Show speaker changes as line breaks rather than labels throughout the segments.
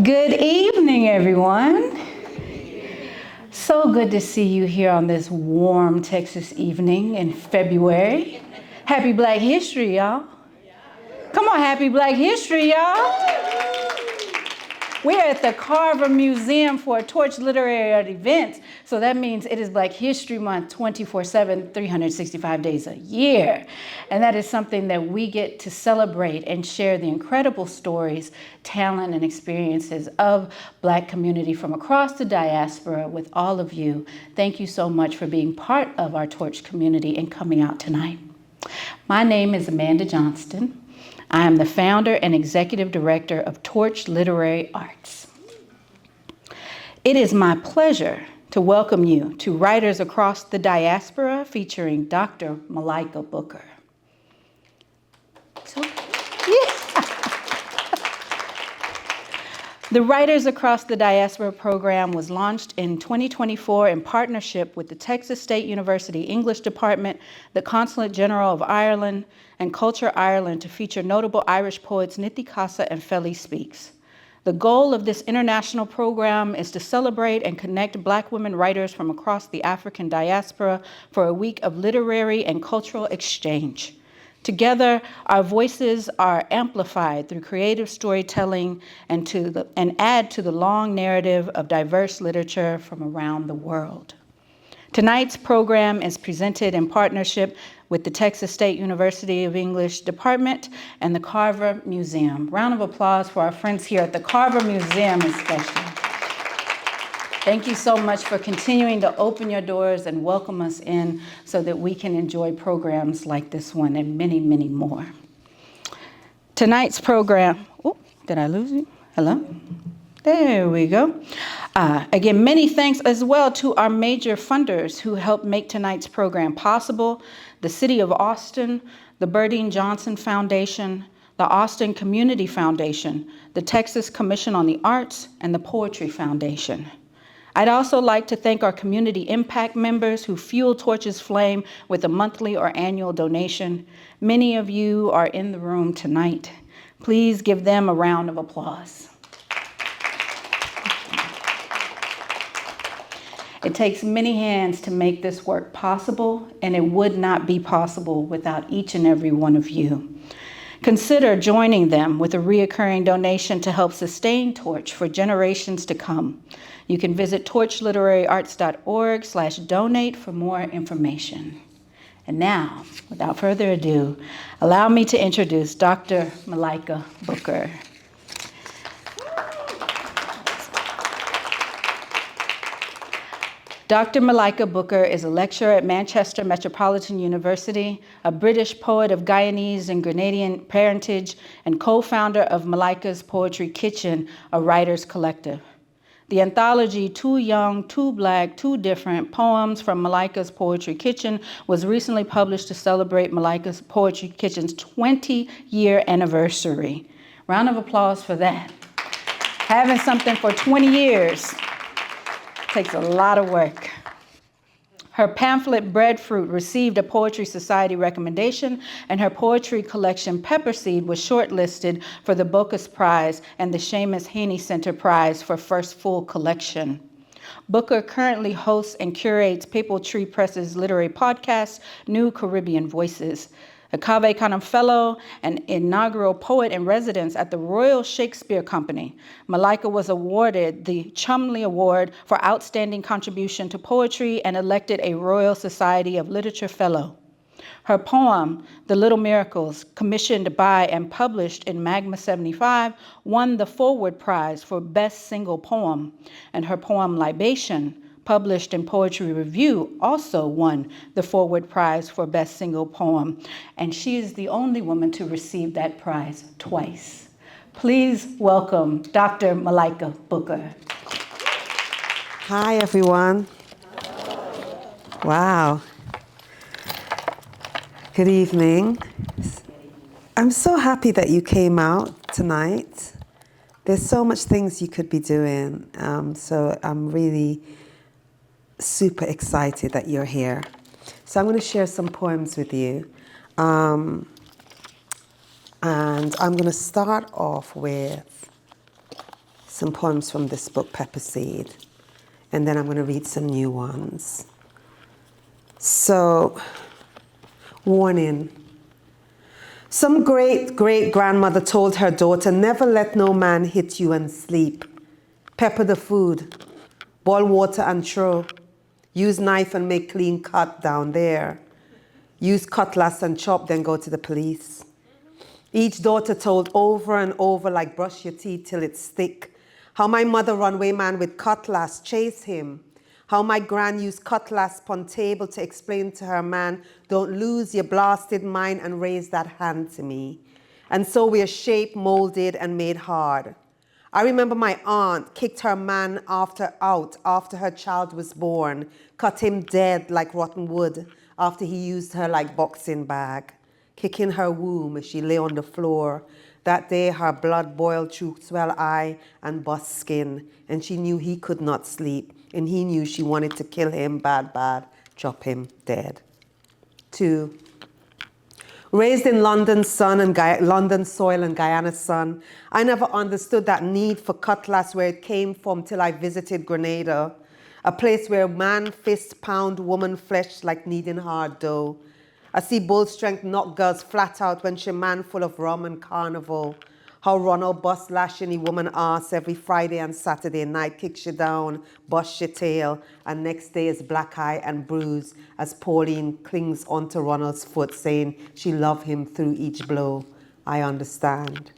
Good evening, everyone. So good to see you here on this warm Texas evening in February. Happy Black History, y'all. Come on, happy Black History, y'all. We're at the Carver Museum for a Torch Literary Art event. So that means it is Black History Month 24/7, 365 days a year. And that is something that we get to celebrate and share the incredible stories, talent, and experiences of Black community from across the diaspora with all of you. Thank you so much for being part of our Torch community and coming out tonight. My name is Amanda Johnston. I am the founder and executive director of Torch Literary Arts. It is my pleasure to welcome you to Writers Across the Diaspora featuring Dr. Malika Booker. The Writers Across the Diaspora program was launched in 2024 in partnership with the Texas State University English Department, the Consulate General of Ireland, and Culture Ireland to feature notable Irish poets Nithi Casa and Feli Speaks. The goal of this international program is to celebrate and connect Black women writers from across the African diaspora for a week of literary and cultural exchange. Together, our voices are amplified through creative storytelling and add to the long narrative of diverse literature from around the world. Tonight's program is presented in partnership with the Texas State University of English Department and the Carver Museum. Round of applause for our friends here at the Carver Museum especially. Thank you so much for continuing to open your doors and welcome us in so that we can enjoy programs like this one and many, many more. Tonight's program, did I lose you? Hello? There we go. Again, many thanks as well to our major funders who helped make tonight's program possible: the City of Austin, the Berdine Johnson Foundation, the Austin Community Foundation, the Texas Commission on the Arts, and the Poetry Foundation. I'd also like to thank our community impact members who fuel Torch's flame with a monthly or annual donation. Many of you are in the room tonight. Please give them a round of applause. It takes many hands to make this work possible, and it would not be possible without each and every one of you. Consider joining them with a reoccurring donation to help sustain Torch for generations to come. You can visit torchliteraryarts.org/donate for more information. And now, without further ado, allow me to introduce Dr. Malika Booker. Dr. Malika Booker is a lecturer at Manchester Metropolitan University, a British poet of Guyanese and Grenadian parentage, and co-founder of Malika's Poetry Kitchen, a writer's collective. The anthology Too Young, Too Black, Too Different, Poems from Malika's Poetry Kitchen was recently published to celebrate Malika's Poetry Kitchen's 20-year anniversary. Round of applause for that. Having something for 20 years takes a lot of work. Her pamphlet, Breadfruit, received a Poetry Society recommendation, and her poetry collection, Pepperseed, was shortlisted for the Bocas Prize and the Seamus Heaney Centre Prize for first full collection. Booker currently hosts and curates Peepal Tree Press's literary podcast, New Caribbean Voices. A Cave Canem Fellow and inaugural poet in residence at the Royal Shakespeare Company, Malika was awarded the Chumley Award for Outstanding Contribution to Poetry and elected a Royal Society of Literature Fellow. Her poem, The Little Miracles, commissioned by and published in Magma 75, won the Forward Prize for Best Single Poem, and her poem, Libation, published in Poetry Review, also won the Forward Prize for Best Single Poem, and she is the only woman to receive that prize twice. Please welcome Dr. Malika Booker.
Hi, everyone. Wow. Good evening. I'm so happy that you came out tonight. There's so much things you could be doing, so I'm really super excited that you're here. So I'm going to share some poems with you. And I'm going to start off with some poems from this book, Pepper Seed, and then I'm going to read some new ones. So, warning. Some great-great-grandmother told her daughter, never let no man hit you and sleep. Pepper the food, boil water and throw. Use knife and make clean cut down there. Use cutlass and chop, then go to the police. Each daughter told over and over, like brush your teeth till it's thick. How my mother runway man with cutlass chase him. How my gran used cutlass pon table to explain to her man, don't lose your blasted mind and raise that hand to me. And so we are shaped, molded, and made hard. I remember my aunt kicked her man out after her child was born, cut him dead like rotten wood after he used her like boxing bag, kicking her womb as she lay on the floor. That day her blood boiled through swell eye and bust skin, and she knew he could not sleep, and he knew she wanted to kill him bad, chop him dead. 2. Raised in London's sun and London soil and Guyana's sun, I never understood that need for cutlass where it came from till I visited Grenada, a place where man fist pound woman flesh like kneading hard dough. I see bull strength knock girls flat out when she man full of rum and carnival. How Ronald bust lash any woman ass every Friday and Saturday night, kicks you down, bust your tail, and next day is black eye and bruise as Pauline clings onto Ronald's foot saying she loved him through each blow. I understand.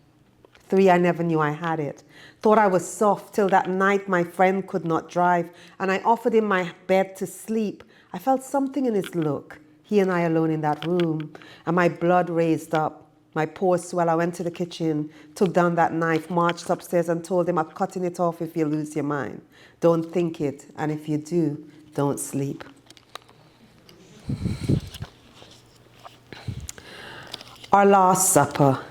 3, I never knew I had it. Thought I was soft till that night my friend could not drive and I offered him my bed to sleep. I felt something in his look. He and I alone in that room, and my blood raised up. My poor swell, I went to the kitchen, took down that knife, marched upstairs and told him, I'm cutting it off if you lose your mind. Don't think it, and if you do, don't sleep. Our Last Supper.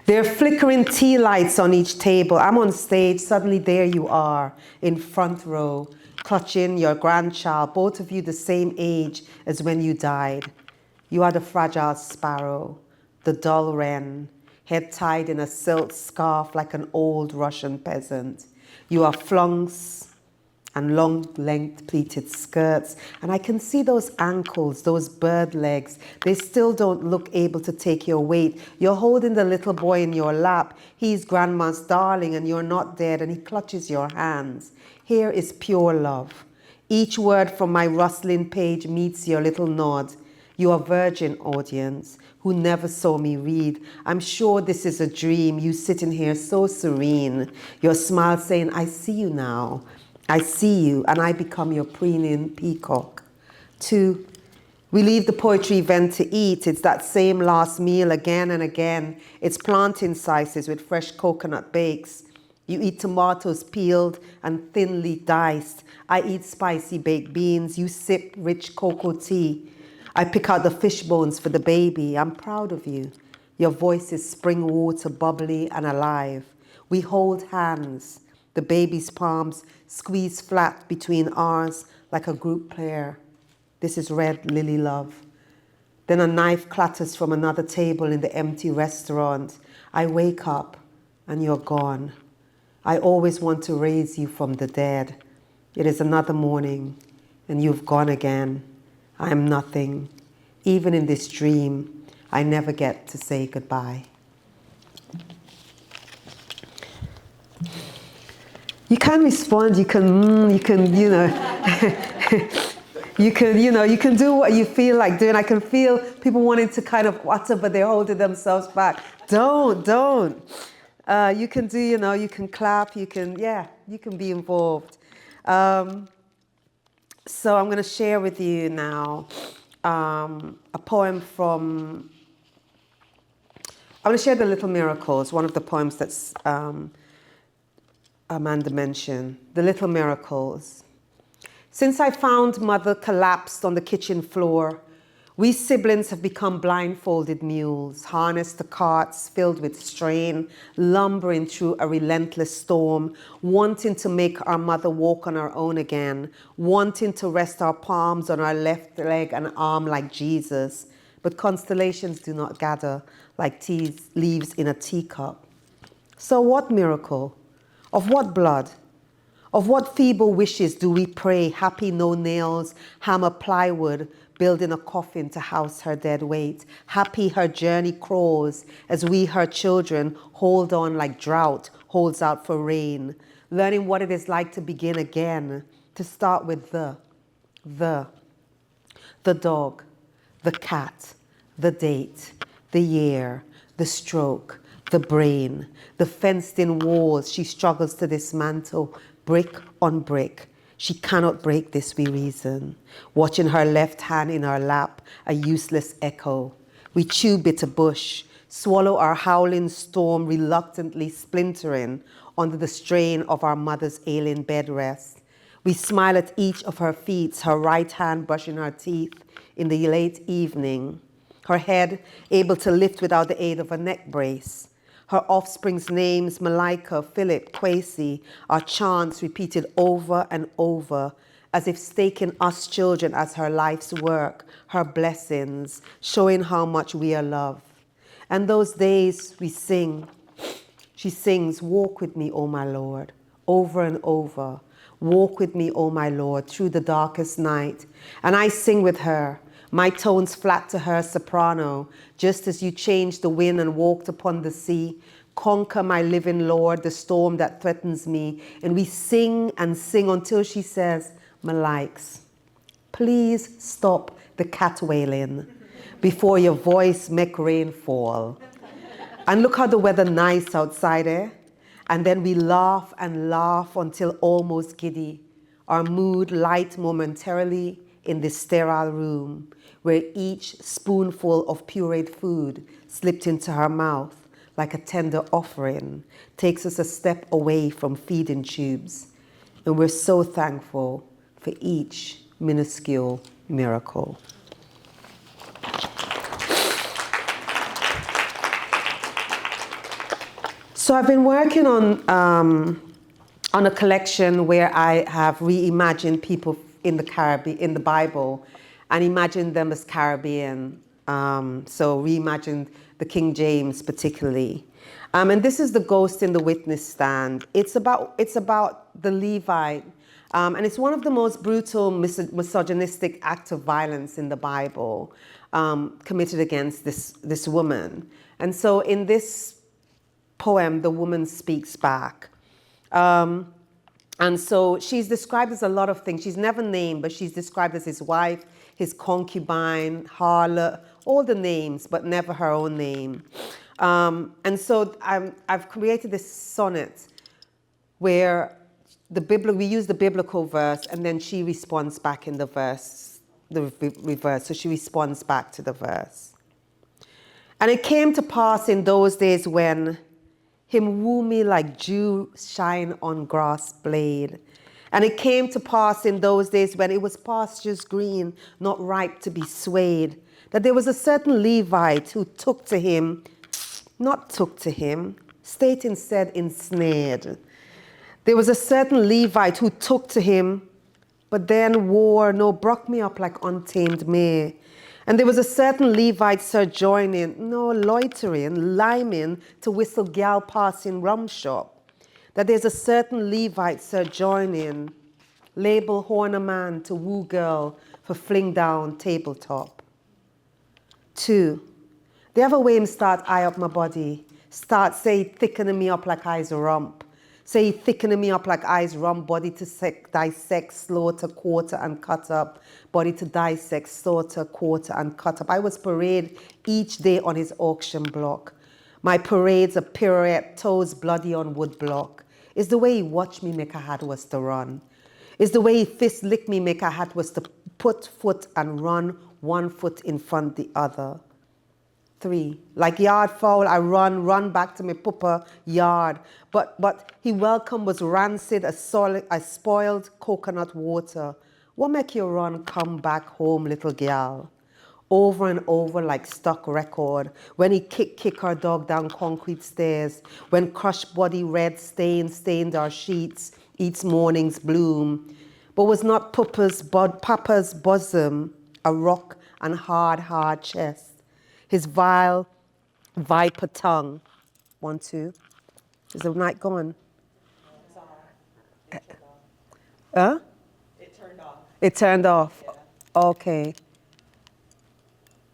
There are flickering tea lights on each table. I'm on stage, suddenly there you are, in front row, clutching your grandchild, both of you the same age as when you died. You are the fragile sparrow, the dull wren, head tied in a silk scarf like an old Russian peasant. You are flunks and long-length pleated skirts, and I can see those ankles, those bird legs. They still don't look able to take your weight. You're holding the little boy in your lap. He's grandma's darling, and you're not dead, and he clutches your hands. Here is pure love. Each word from my rustling page meets your little nod. You are virgin audience who never saw me read. I'm sure this is a dream, you sitting here so serene. Your smile saying, I see you now. I see you, and I become your preening peacock. 2, we leave the poetry event to eat. It's that same last meal again and again. It's plantain slices with fresh coconut bakes. You eat tomatoes peeled and thinly diced. I eat spicy baked beans. You sip rich cocoa tea. I pick out the fish bones for the baby. I'm proud of you. Your voice is spring water, bubbly and alive. We hold hands. The baby's palms squeeze flat between ours like a group prayer. This is red lily love. Then a knife clatters from another table in the empty restaurant. I wake up and you're gone. I always want to raise you from the dead. It is another morning and you've gone again. I am nothing. Even in this dream, I never get to say goodbye. You can respond, you can, you can do what you feel like doing. I can feel people wanting to kind of utter, but they're holding themselves back. Don't. You can do, you can clap, you can be involved. So I'm going to share with you now a poem from, I'm going to share The Little Miracles, one of the poems that's Amanda mentioned, The Little Miracles. Since I found Mother collapsed on the kitchen floor, we siblings have become blindfolded mules, harnessed to carts filled with strain, lumbering through a relentless storm, wanting to make our mother walk on her own again, wanting to rest our palms on our left leg and arm like Jesus. But constellations do not gather like leaves in a teacup. So what miracle? Of what blood? Of what feeble wishes do we pray, happy no nails, hammer plywood, building a coffin to house her dead weight? Happy her journey crawls as we, her children, hold on like drought holds out for rain, learning what it is like to begin again, to start with the dog, the cat, the date, the year, the stroke, the brain, the fenced-in walls she struggles to dismantle, brick on brick. She cannot break this, we reason. Watching her left hand in our lap, a useless echo. We chew bitter bush, swallow our howling storm, reluctantly splintering under the strain of our mother's ailing bed rest. We smile at each of her feet, her right hand brushing her teeth in the late evening, her head able to lift without the aid of a neck brace. Her offspring's names, Malika, Philip, Kwesi, are chants repeated over and over, as if staking us children as her life's work, her blessings, showing how much we are loved. And those days we sing. She sings, "Walk with me, O my Lord," over and over. "Walk with me, O my Lord, through the darkest night." And I sing with her, my tones flat to her soprano, just as you changed the wind and walked upon the sea. Conquer, my living Lord, the storm that threatens me. And we sing and sing until she says, "Malikes, please stop the cat wailing before your voice make rain fall." And look how the weather nice outside, eh? And then we laugh and laugh until almost giddy, our mood light momentarily in this sterile room, where each spoonful of pureed food slipped into her mouth like a tender offering takes us a step away from feeding tubes. And we're so thankful for each minuscule miracle. So I've been working on a collection where I have reimagined people in the Caribbean, in the Bible, and imagined them as Caribbean. So reimagined the King James particularly. And this is the ghost in the witness stand. It's about the Levite, and it's one of the most brutal misogynistic acts of violence in the Bible, committed against this woman. And so in this poem, the woman speaks back. And so she's described as a lot of things. She's never named, but she's described as his wife, his concubine, harlot, all the names, but never her own name. And so I've created this sonnet where we use the biblical verse, and then she responds back in the verse, the reverse. So she responds back to the verse. "And it came to pass in those days when him woo me like dew shine on grass blade. And it came to pass in those days when it was pastures green, not ripe to be swayed, that there was a certain Levite who state instead ensnared. There was a certain Levite who took to him, but then wore no broke me up like untamed mare. And there was a certain Levite sojourning, no loitering, liming to whistle gal passing rum shop. That there's a certain Levite sojourning, label horn a man to woo girl for fling down tabletop. 2, the other way him start eye up my body, start say thickening me up like I's rump. Say thickening me up like I's rump, body to dissect, slaughter, quarter and cut up. Body to dissect, slaughter, quarter and cut up. I was parade each day on his auction block. My parade's a pirouette, toes bloody on wood block. It's the way he watched me make a hat was to run. It's the way he fist licked me make a hat was to put foot and run one foot in front the other. 3, like yard fowl, I run back to my puppa yard. But he welcome was rancid as spoiled coconut water. What make you run, come back home, little gal? Over and over like stuck record. When he kick our dog down concrete stairs. When crushed body red stained our sheets, each morning's bloom. But was not papa's bosom a rock and hard chest? His vile viper tongue. 1, 2. Is the night gone? Huh?
It turned off.
It turned off.
Yeah.
Okay.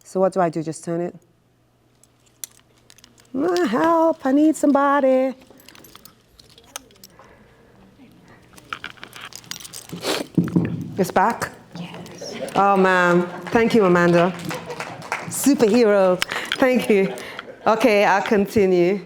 So what do I do? Just turn it? Help, I need somebody. It's back?
Yes.
Oh, man. Thank you, Amanda. Superhero. Thank you. Okay, I'll continue.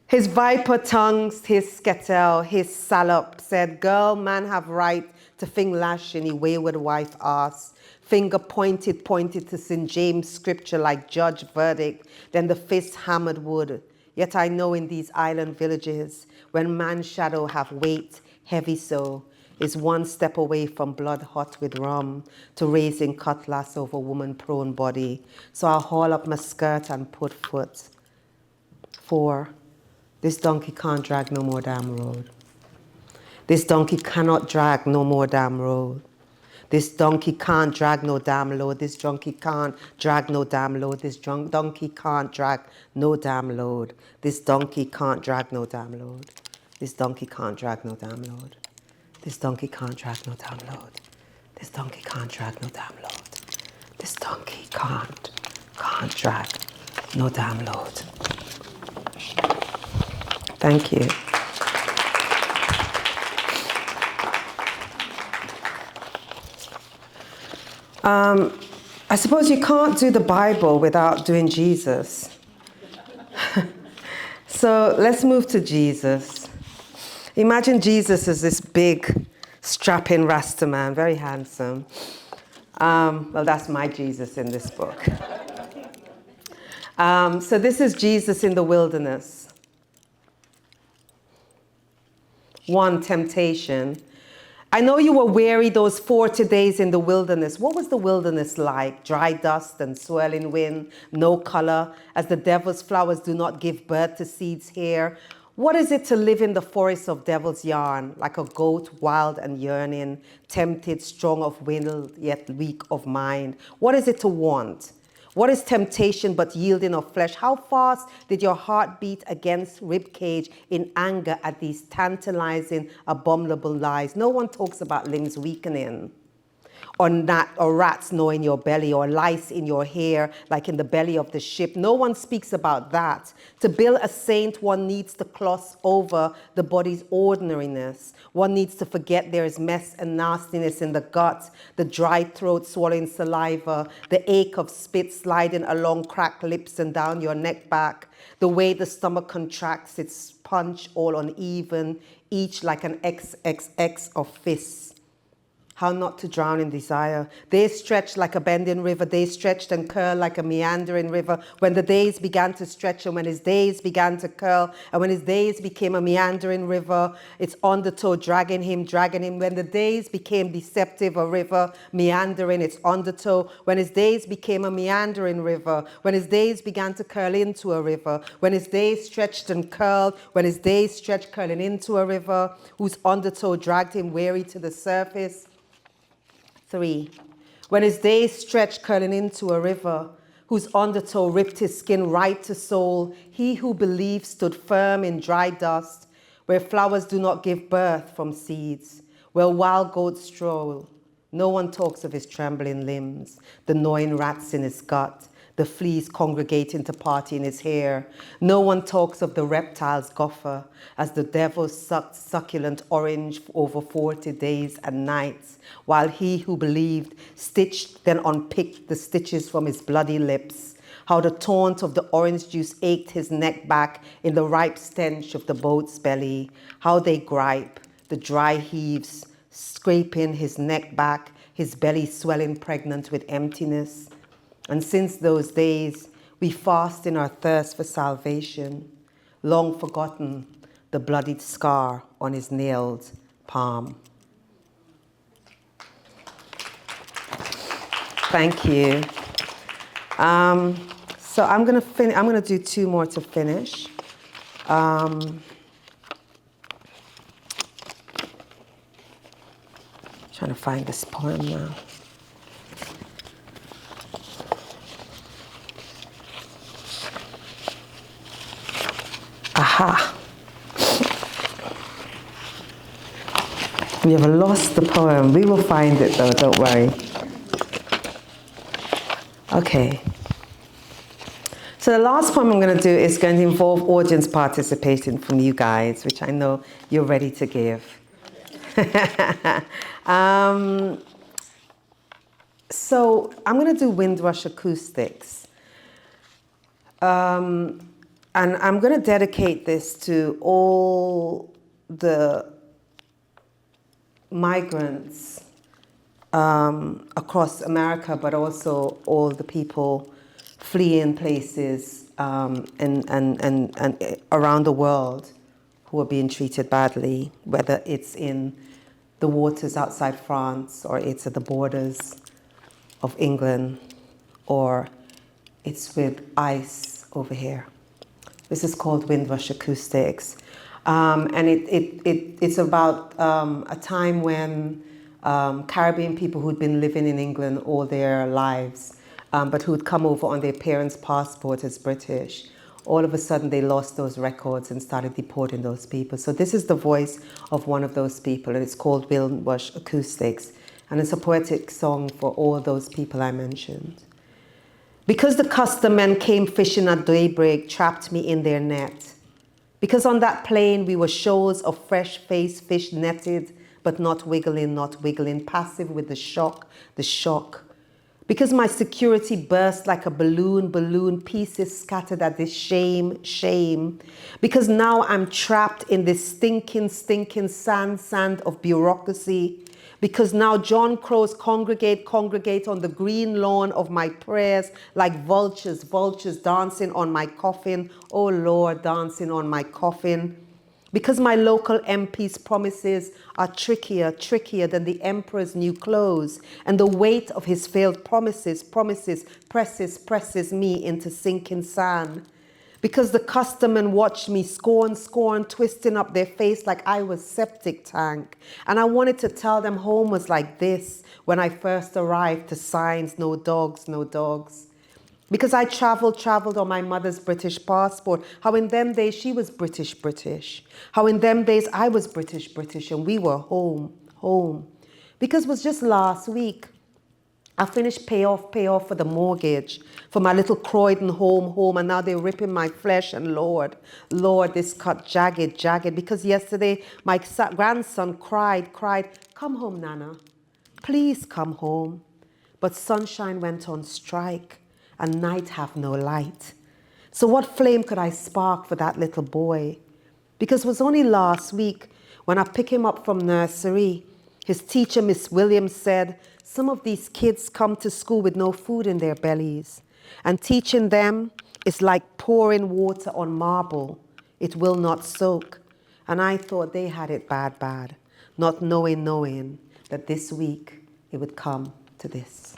His viper tongues, his skettel, his salop said, girl, man have right to fing lash any wayward wife ass. Finger pointed to St. James scripture like judge verdict, then the fist hammered wood. Yet I know in these island villages, when man's shadow have weight, heavy so, is one step away from blood hot with rum to raising cutlass over woman prone body. So I'll haul up my skirt and put foot. 4. This donkey can't drag no more damn road. This donkey cannot drag no more damn road. This donkey can't drag no damn load. This donkey can't drag no damn load. This donkey can't drag no damn load. This donkey can't drag no damn load. This donkey can't drag no damn load. This donkey can't drag no damn load. This donkey can't drag no damn load. This donkey can't drag no damn load. Thank you. I suppose you can't do the Bible without doing Jesus. So let's move to Jesus. Imagine Jesus as this big, strapping Rasta man, very handsome. Well, that's my Jesus in this book. So this is Jesus in the wilderness. 1, temptation. I know you were weary those 40 days in the wilderness. What was the wilderness like? Dry dust and swirling wind, no color, as the devil's flowers do not give birth to seeds here. What is it to live in the forest of devil's yarn, like a goat, wild and yearning, tempted, strong of will, yet weak of mind? What is it to want? What is temptation but yielding of flesh? How fast did your heart beat against ribcage in anger at these tantalizing, abominable lies? No one talks about limbs weakening, or rats gnawing your belly, or lice in your hair, like in the belly of the ship. No one speaks about that. To build a saint, one needs to gloss over the body's ordinariness. One needs to forget there is mess and nastiness in the gut, the dry throat swallowing saliva, the ache of spit sliding along cracked lips and down your neck back, the way the stomach contracts, its punch all uneven, each like an XXX of fists. How not to drown in desire. They stretched like a bending river. They stretched and curled like a meandering river. When the days began to stretch and when his days began to curl and when his days became a meandering river, its undertow dragging him. When the days became deceptive, a river meandering its undertow. When his days became a meandering river. When his days began to curl into a river. When his days stretched and curled. When his days stretched curling into a river whose undertow dragged him weary to the surface. 3. When his days stretched curling into a river, whose undertow ripped his skin right to soul, he who believed stood firm in dry dust, where flowers do not give birth from seeds, where wild goats stroll. No one talks of his trembling limbs, the gnawing rats in his gut, the fleas congregating to party in his hair. No one talks of the reptile's gopher, as the devil sucked succulent orange over 40 days and nights, while he who believed stitched, then unpicked the stitches from his bloody lips. How the taunt of the orange juice ached his neck back in the ripe stench of the boat's belly. How they gripe, the dry heaves, scraping his neck back, his belly swelling pregnant with emptiness. And since those days, we fast in our thirst for salvation, long forgotten the bloodied scar on his nailed palm. Thank you. So I'm gonna do 2 more to finish. Trying to find this poem now. Aha. We have lost the poem. We will find it though, don't worry. Okay. So the last poem I'm going to do is going to involve audience participation from you guys, which I know you're ready to give. So I'm going to do Windrush acoustics. And I'm going to dedicate this to all the migrants across America, but also all the people fleeing places and around the world who are being treated badly, whether it's in the waters outside France, or it's at the borders of England, or it's with ICE over here. This is called Windrush Acoustics. And it's about a time when Caribbean people who'd been living in England all their lives, but who'd come over on their parents' passport as British, all of a sudden they lost those records and started deporting those people. So this is the voice of one of those people, and it's called Windrush Acoustics. And it's a poetic song for all those people I mentioned. Because the custom men came fishing at daybreak, trapped me in their net. Because on that plain we were shoals of fresh-faced fish netted, but not wiggling, passive with the shock. Because my security burst like a balloon, pieces scattered at this shame. Because now I'm trapped in this stinking sand of bureaucracy. Because now John Crows congregate on the green lawn of my prayers like vultures dancing on my coffin. Oh Lord, dancing on my coffin. Because my local MP's promises are trickier than the emperor's new clothes, and the weight of his failed promises presses me into sinking sand. Because the customen watched me scorn, twisting up their face like I was septic tank. And I wanted to tell them home was like this when I first arrived to signs, no dogs. Because I traveled on my mother's British passport. How in them days she was British. How in them days I was British, and we were home. Because it was just last week, I finished pay off for the mortgage, for my little Croydon home, and now they're ripping my flesh, and Lord, this cut jagged, because yesterday my grandson cried, come home, Nana, please come home. But sunshine went on strike, and night have no light. So what flame could I spark for that little boy? Because it was only last week when I picked him up from nursery, his teacher, Miss Williams, said, some of these kids come to school with no food in their bellies, and teaching them is like pouring water on marble. It will not soak. And I thought they had it bad, not knowing that this week it would come to this.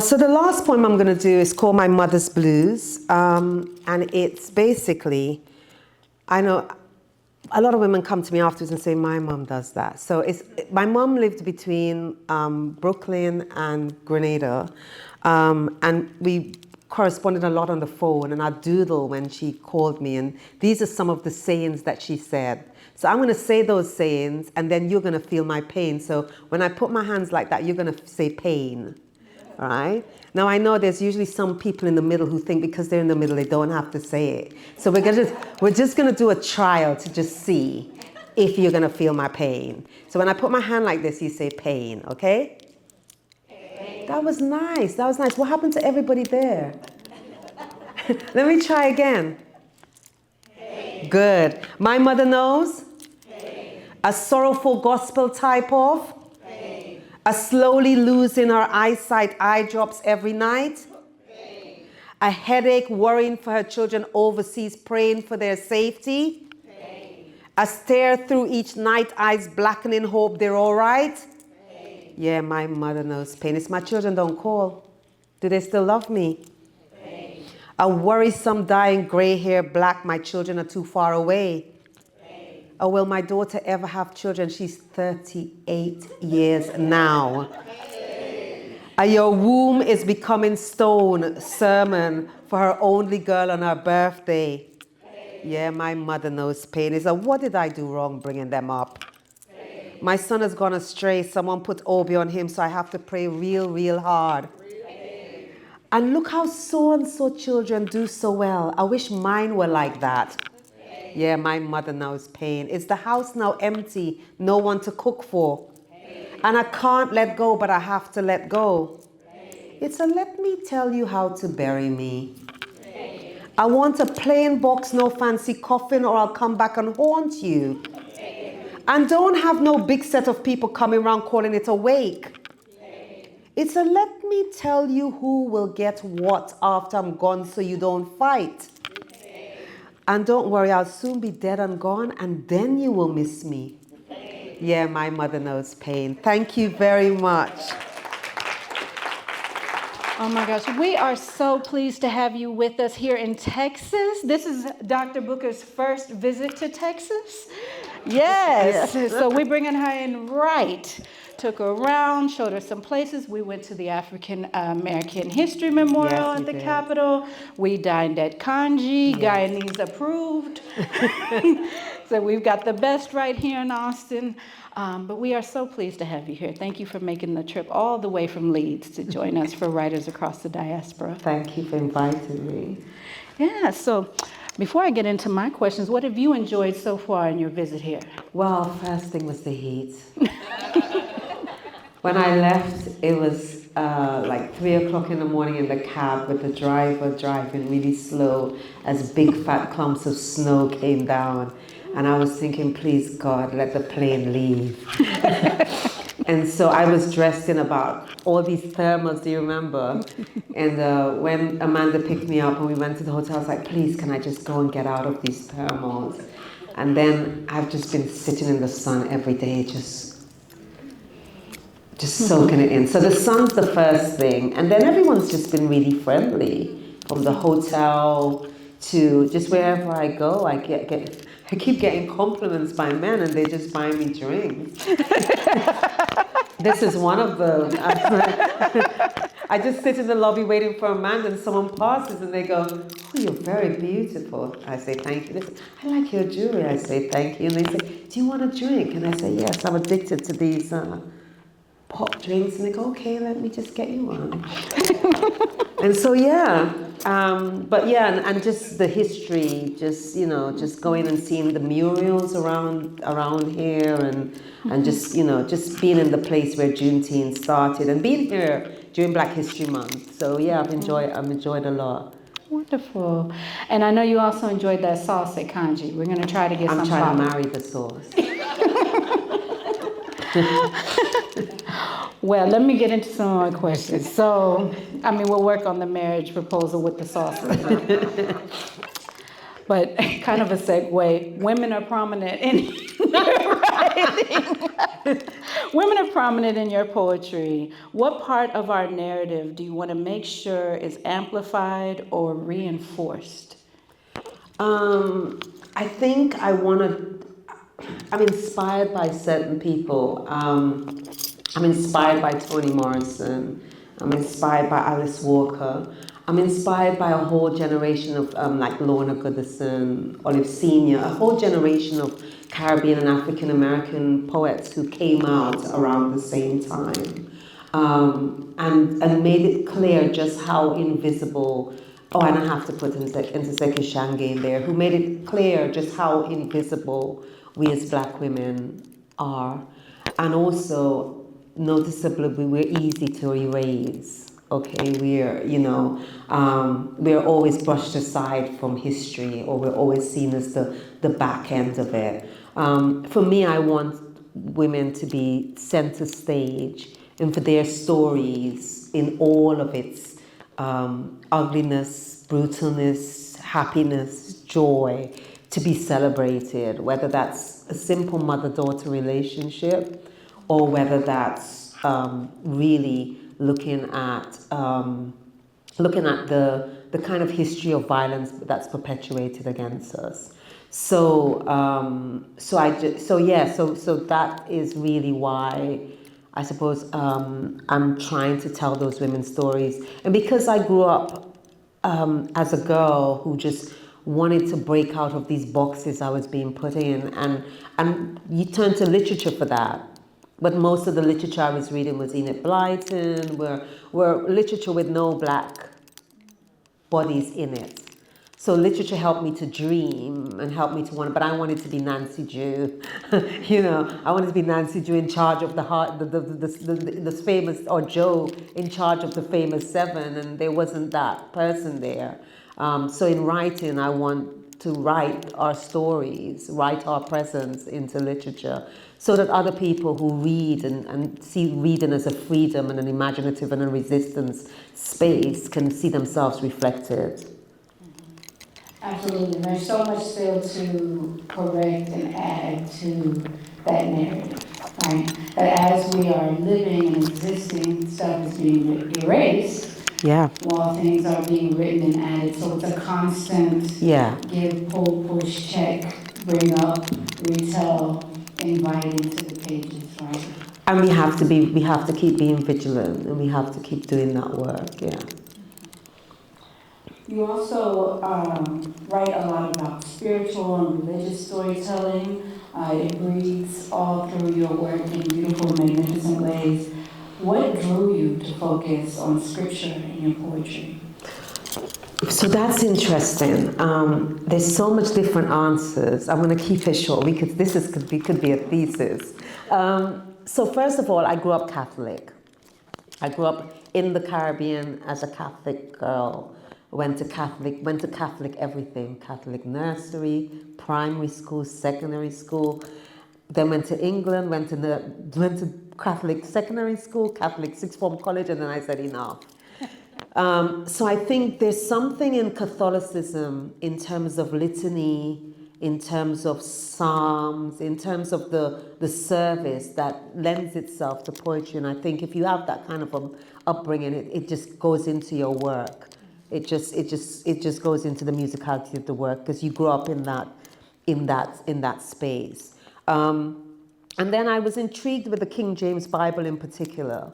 So the last poem I'm going to do is called My Mother's Blues, and it's basically, I know a lot of women come to me afterwards and say, my mum does that. So my mum lived between Brooklyn and Grenada, and we corresponded a lot on the phone, and I'd doodle when she called me, and these are some of the sayings that she said. So I'm going to say those sayings, and then you're going to feel my pain. So when I put my hands like that, you're going to say pain. All right? Now, I know there's usually some people in the middle who think because they're in the middle, they don't have to say it. So we're just going to do a trial to just see if you're going to feel my pain. So when I put my hand like this, you say pain, okay? Pain. That was nice. What happened to everybody there? Let me try again. Pain. Good. My mother knows? Pain. A sorrowful gospel type of? A slowly losing her eyesight, eye drops every night. Pain. A headache, worrying for her children overseas, praying for their safety. Pain. A stare through each night, eyes blackening, hope they're all right. Pain. Yeah, my mother knows pain. It's my children don't call. Do they still love me? Pain. A worrisome, dying, gray hair, black, my children are too far away. Oh, will my daughter ever have children? She's 38 years now. Your womb is becoming stone sermon for her only girl on her birthday. Yeah, my mother knows pain. It's what did I do wrong bringing them up? My son has gone astray. Someone put Obi on him, so I have to pray real, real hard. And look how so-and-so children do so well. I wish mine were like that. Yeah, my mother knows pain. Is the house now empty? No one to cook for? And I can't let go, but I have to let go. It's a let me tell you how to bury me. I want a plain box, no fancy coffin, or I'll come back and haunt you. And don't have no big set of people coming around calling it a wake. It's a let me tell you who will get what after I'm gone so you don't fight. And don't worry, I'll soon be dead and gone, and then you will miss me. Yeah, my mother knows pain. Thank you very much.
Oh my gosh, we are so pleased to have you with us here in Texas. This is Dr. Booker's first visit to Texas. Yes, so we're bringing her in right. Took her around, showed her some places. We went to the African American History Memorial at the Capitol. We dined at Kanji, Guyanese approved. So we've got the best right here in Austin. But we are so pleased to have you here. Thank you for making the trip all the way from Leeds to join us for Writers Across the Diaspora.
Thank you for inviting me.
Yeah, so before I get into my questions, what have you enjoyed so far in your visit here?
Well, first thing was the heat. When I left, it was like 3 o'clock in the morning in the cab with the driver driving really slow as big fat clumps of snow came down. And I was thinking, please God, let the plane leave. And so I was dressed in about all these thermals, do you remember? And when Amanda picked me up and we went to the hotel, I was like, please, can I just go and get out of these thermals? And then I've just been sitting in the sun every day, just soaking it in. So the sun's the first thing. And then everyone's just been really friendly, from the hotel to just wherever I go. I keep getting compliments by men and they just buy me drinks. This is one of them. I just sit in the lobby waiting for a man and someone passes and they go, oh, you're very beautiful. I say, thank you. They say, I like your jewelry. I say, thank you. And they say, do you want a drink? And I say, yes, I'm addicted to these pop drinks. And they go, okay, let me just get you one. And so, yeah. But yeah, and just the history, just, you know, just going and seeing the murals around here and just, you know, just being in the place where Juneteenth started and being here during Black History Month. So yeah, I've enjoyed a lot.
Wonderful. And I know you also enjoyed that sauce at Kanji. We're going to try to get some.
I'm trying to marry the sauce.
Well, let me get into some more questions. So, I mean, we'll work on the marriage proposal with the sauces. But kind of a segue, women are prominent in your writing. Women are prominent in your poetry. What part of our narrative do you want to make sure is amplified or reinforced?
I think I'm inspired by certain people. I'm inspired by Toni Morrison. I'm inspired by Alice Walker. I'm inspired by a whole generation of like Lorna Goodison, Olive Senior, a whole generation of Caribbean and African American poets who came out around the same time and made it clear just how invisible. Oh, and I have to put Ntozake Shange in there, who made it clear just how invisible we as Black women are, and also noticeably we're easy to erase. Okay, we're always brushed aside from history, or we're always seen as the back end of it. For me, I want women to be center stage and for their stories in all of its ugliness, brutalness, happiness, joy, to be celebrated, whether that's a simple mother-daughter relationship or whether that's really looking at the kind of history of violence that's perpetuated against us. So that is really why I suppose I'm trying to tell those women's stories. And because I grew up as a girl who just wanted to break out of these boxes I was being put in, and you turn to literature for that. But most of the literature I was reading was Enid Blyton, were literature with no black bodies in it. So literature helped me to dream and helped me to want, but I wanted to be Nancy Drew. You know, I wanted to be Nancy Drew in charge of the famous, or Joe in charge of the famous seven, and there wasn't that person there. So in writing, I want to write our stories, write our presence into literature, so that other people who read and see reading as a freedom and an imaginative and a resistance space can see themselves reflected.
Absolutely. There's so much still to correct and add to that narrative, right? That as we are living and existing, stuff is being erased.
Yeah.
While things are being written and added. So it's a constant give, pull, push, check, bring up, retell, invite into the pages, right?
And we have to keep being vigilant, and we have to keep doing that work, yeah.
You also write a lot about spiritual and religious storytelling. It breathes all through your work in beautiful, magnificent ways. What drew you to focus on scripture in your poetry?
So that's interesting. There's so much different answers. I'm going to keep it short because could be a thesis. So first of all, I grew up Catholic. I grew up in the Caribbean as a Catholic girl. Went to Catholic everything, Catholic nursery, primary school, secondary school. Then went to England, went to Catholic secondary school, Catholic sixth form college, and then I said enough. So I think there's something in Catholicism in terms of litany, in terms of psalms, in terms of the service that lends itself to poetry. And I think if you have that kind of upbringing, it just goes into your work. It just goes into the musicality of the work because you grew up in that space. And then I was intrigued with the King James Bible in particular.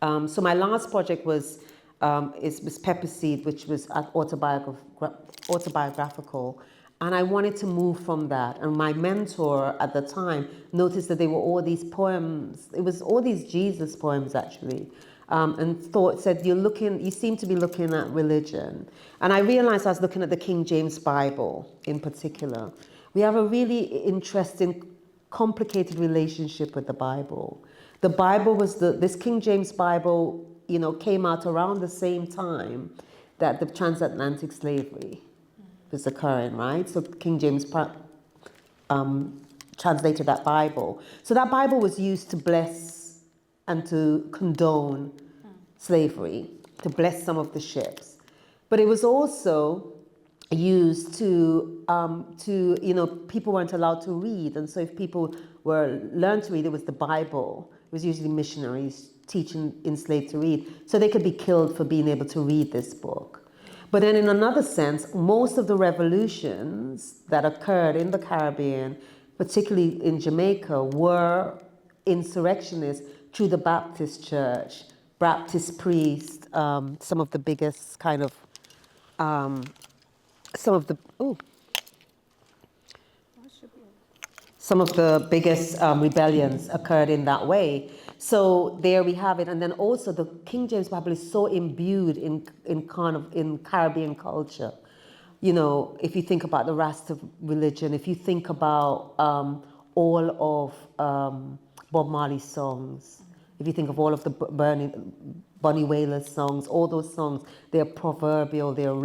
So my last project was Pepper Seed, which was autobiographical. And I wanted to move from that. And my mentor at the time noticed that there were all these poems. It was all these Jesus poems, actually. And said, you seem to be looking at religion. And I realized I was looking at the King James Bible in particular. We have a really interesting, complicated relationship with the Bible. The Bible was this King James Bible, came out around the same time that the transatlantic slavery was occurring, right? So King James translated that Bible. So that Bible was used to bless and to condone slavery, to bless some of the ships. But it was also used to people weren't allowed to read. And so if people learned to read, it was the Bible. It was usually missionaries teaching enslaved to read. So they could be killed for being able to read this book. But then in another sense, most of the revolutions that occurred in the Caribbean, particularly in Jamaica, were insurrectionists through the Baptist church, Baptist priests, some of the biggest kind of, some of the biggest rebellions occurred in that way. So there we have it. And then also the King James Bible is so imbued in Caribbean culture. If you think about the Rasta religion, if you think about all of Bob Marley's songs, if you think of all of the Bonnie Wailer's songs, all those songs, they're proverbial, they're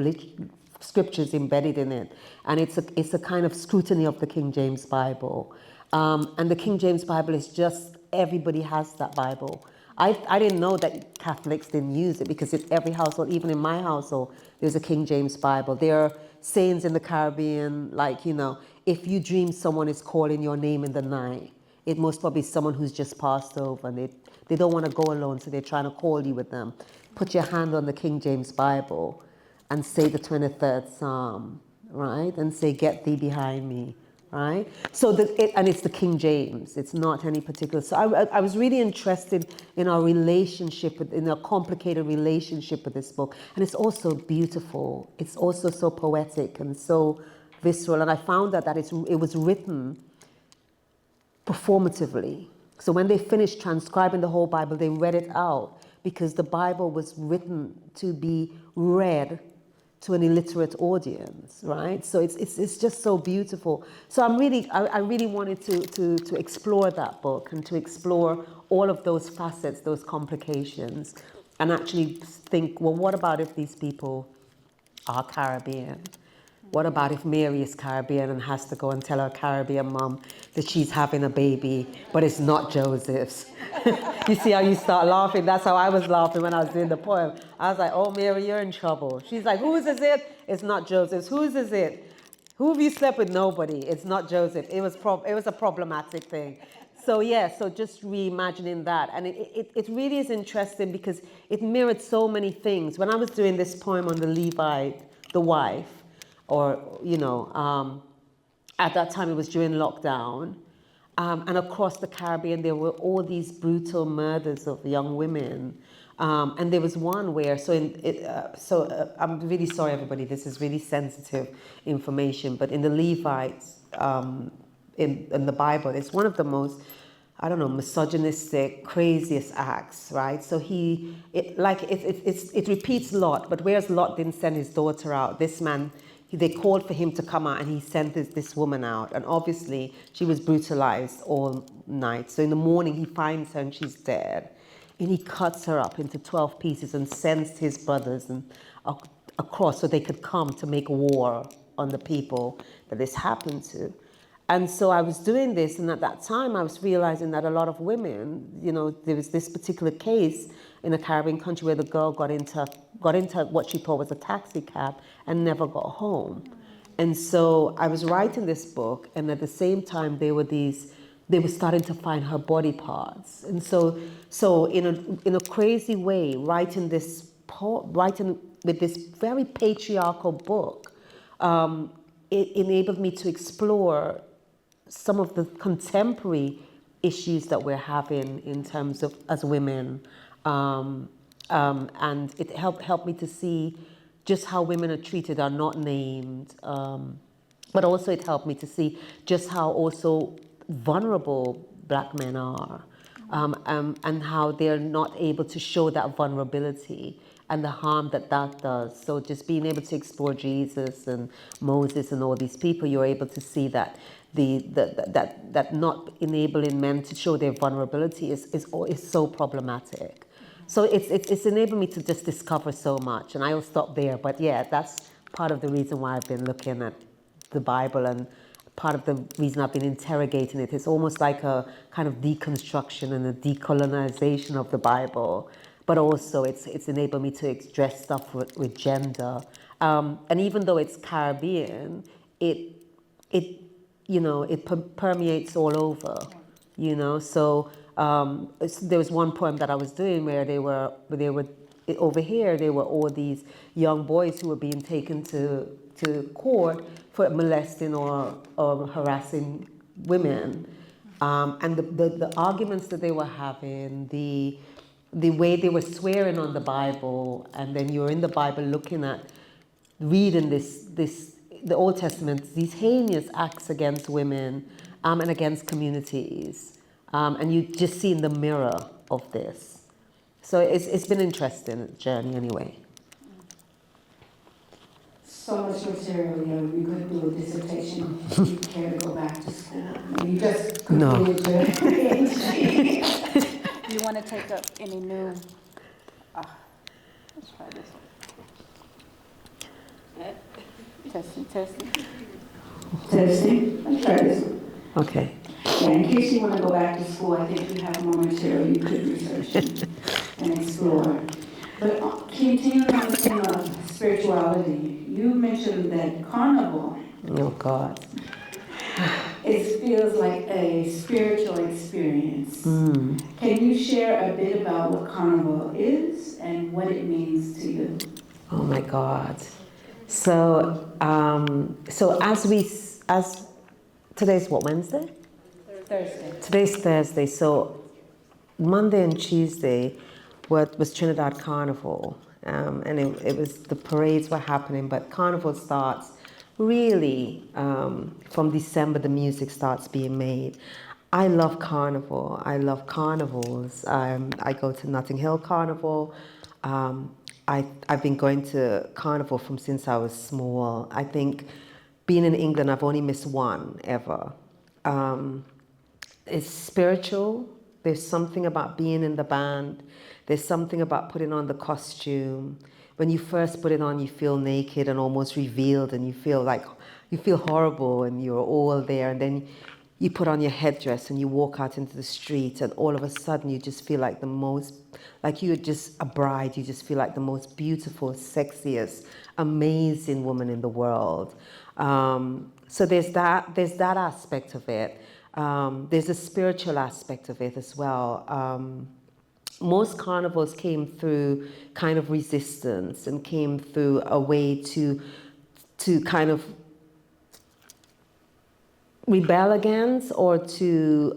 scriptures embedded in it. And it's a kind of scrutiny of the King James Bible. And the King James Bible is just, everybody has that Bible. I didn't know that Catholics didn't use it because in every household, even in my household, there's a King James Bible. There are sayings in the Caribbean, like, if you dream someone is calling your name in the night, it most probably is someone who's just passed over and they don't want to go alone, so they're trying to call you with them. Put your hand on the King James Bible and say the 23rd Psalm, right? And say, get thee behind me, right? So and it's the King James. It's not any particular. So I was really interested in our relationship, in our complicated relationship with this book. And it's also beautiful. It's also so poetic and so visceral. And I found that it was written performatively. So when they finished transcribing the whole Bible, they read it out because the Bible was written to be read to an illiterate audience, right? So it's just so beautiful. So I really wanted to explore that book and to explore all of those facets, those complications, and actually think, well, what about if these people are Caribbean? What about if Mary is Caribbean and has to go and tell her Caribbean mom that she's having a baby, but it's not Joseph's? You see how you start laughing? That's how I was laughing when I was doing the poem. I was like, oh, Mary, you're in trouble. She's like, whose is it? It's not Joseph's. Whose is it? Who have you slept with? Nobody. It's not Joseph. It was a problematic thing. So yeah, so just reimagining that. And it really is interesting because it mirrored so many things. When I was doing this poem on the Levite, the wife, or, at that time it was during lockdown, and across the Caribbean there were all these brutal murders of young women, and there was one where, I'm really sorry everybody, this is really sensitive information, but in the Levites, in the Bible, it's one of the most, I don't know, misogynistic, craziest acts, right? So it repeats Lot, but whereas Lot didn't send his daughter out, this man, they called for him to come out and he sent this woman out. And obviously she was brutalized all night. So in the morning he finds her and she's dead. And he cuts her up into 12 pieces and sends his brothers across so they could come to make war on the people that this happened to. And so I was doing this, and at that time I was realizing that a lot of women, there was this particular case in a Caribbean country where the girl got into what she thought was a taxi cab and never got home. And so I was writing this book, and at the same time they were starting to find her body parts. And so in a crazy way, writing with this very patriarchal book, it enabled me to explore some of the contemporary issues that we're having in terms of as women, and it helped me to see just how women are treated, are not named, but also it helped me to see just how also vulnerable Black men are, and how they're not able to show that vulnerability and the harm that does. So just being able to explore Jesus and Moses and all these people, you're able to see that that not enabling men to show their vulnerability is so problematic. So it's enabled me to just discover so much, and I'll stop there. But yeah, that's part of the reason why I've been looking at the Bible, and part of the reason I've been interrogating it. It's almost like a kind of deconstruction and a decolonization of the Bible. But also it's enabled me to address stuff with gender. And even though it's Caribbean, it permeates all over, So there was one poem that I was doing where they were over here, there were all these young boys who were being taken to court for molesting or harassing women. And the arguments that they were having, the way they were swearing on the Bible, and then you're in the Bible reading the Old Testament, these heinous acts against women and against communities, and you just see in the mirror of this. So it's been an interesting journey anyway.
So much material, we could do a dissertation if you care to go back to school. You just completed your PhD.
Do you want to take up any new? Let's try this one. Testing.
Let's try this one.
Okay.
Yeah, in case you want to go back to school, I think you have more material you could research and explore. But continuing on the theme of spirituality, you mentioned that carnival.
Oh God.
It feels like a spiritual experience. Can you share a bit about what carnival is and what it means to you?
Oh my God. So as Today's what, Wednesday?
Thursday.
Today's Thursday, so Monday and Tuesday was Trinidad Carnival, and it was, the parades were happening, but Carnival starts really from December. The music starts being made. I love Carnival. I love carnivals. I go to Notting Hill Carnival. I've been going to Carnival from since I was small. I think being in England, I've only missed one ever. It's spiritual. There's something about being in the band. There's something about putting on the costume. When you first put it on, you feel naked and almost revealed, and you feel horrible, and you're all there. And then you put on your headdress and you walk out into the street, and all of a sudden you just feel like like you're just a bride. You just feel like the most beautiful, sexiest, amazing woman in the world. So there's that aspect of it. There's a spiritual aspect of it as well. Most carnivals came through kind of resistance and came through a way to kind of rebel against, or to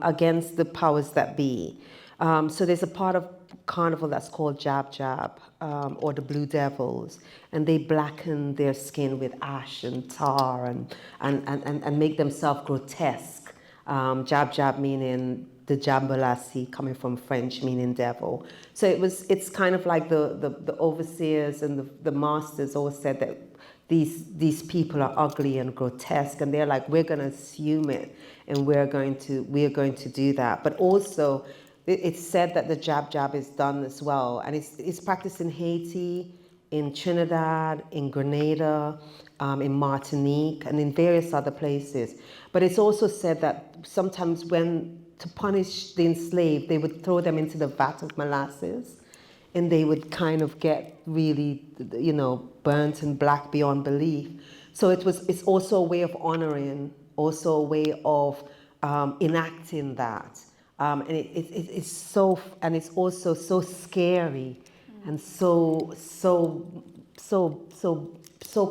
against the powers that be. So there's a part of carnival that's called Jab Jab, or the Blue Devils, and they blacken their skin with ash and tar and make themselves grotesque. Jab Jab meaning the Jambalassi, coming from French, meaning devil. So it's kind of like the overseers and the masters all said that these people are ugly and grotesque, and they're like, we're going to assume it, and we're going to do that. But also, it's said that the Jab Jab is done as well, and it's practiced in Haiti, in Trinidad, in Grenada, in Martinique, and in various other places. But it's also said that sometimes to punish the enslaved, they would throw them into the vat of molasses, and they would kind of get really, burnt and black beyond belief. So it's also a way of honoring, also a way of enacting that. And it's also so scary and so